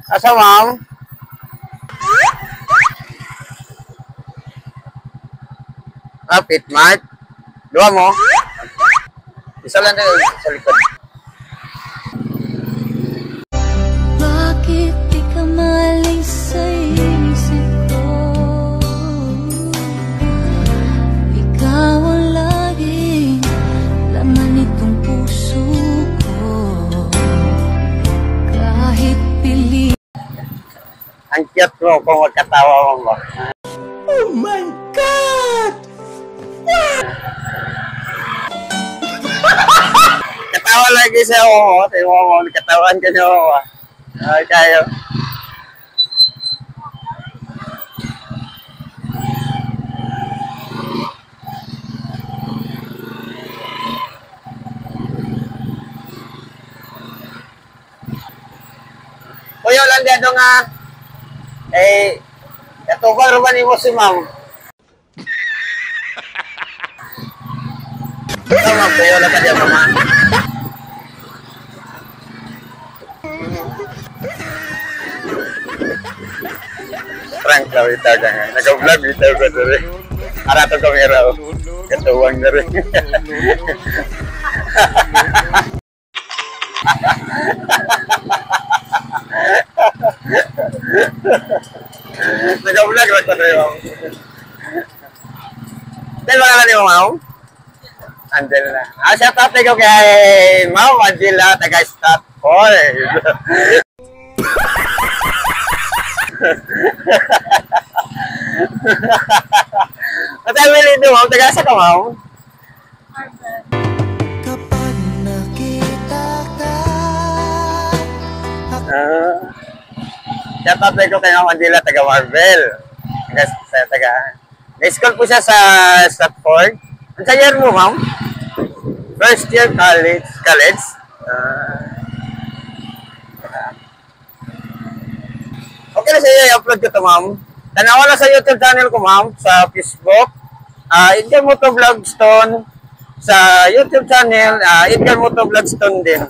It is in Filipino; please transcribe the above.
Asa, ma'am? Pit mart. Dua mo? Isa lang na sa likod. Bakit di ka maling sa isip ko? Ikaw ang laging laman nitong puso ko. Kahit pili. Ang cute mo kung magkatawa mo ba? Oh my God! Katawa lagi siya ako. Tayo mo, katawan ka niyo ako. Ay, kayo. Kuya, lang dito nga. Eh, katubar ba ni mo si ma'am? Tama, kuya, lang ka dyan, mama. Prank daw ito ka nga. Nag-vlog ito ka rin. Arato kamera o. Katuwang na rin. Nag-vlog ba ito rin, ma'am? Dahil mga lang ni mo, ma'am? Andel na. Shout out ko kay Ma'am Angela, taga Stratford. Matawin ito, ma'am. Taga sa ka, ma'am? Kapag nakita ka. Shout out ko kay Ma'am Angela, taga Marvel. Na-school po siya sa Stratford. Ang sa year mo, ma'am? First year college. Okay na sa'yo, i-upload ko ito, ma'am. Tanawa na sa YouTube channel ko, ma'am, sa Facebook. Edgar Moto Vlogstone. Sa YouTube channel, Edgar Moto Vlogstone din.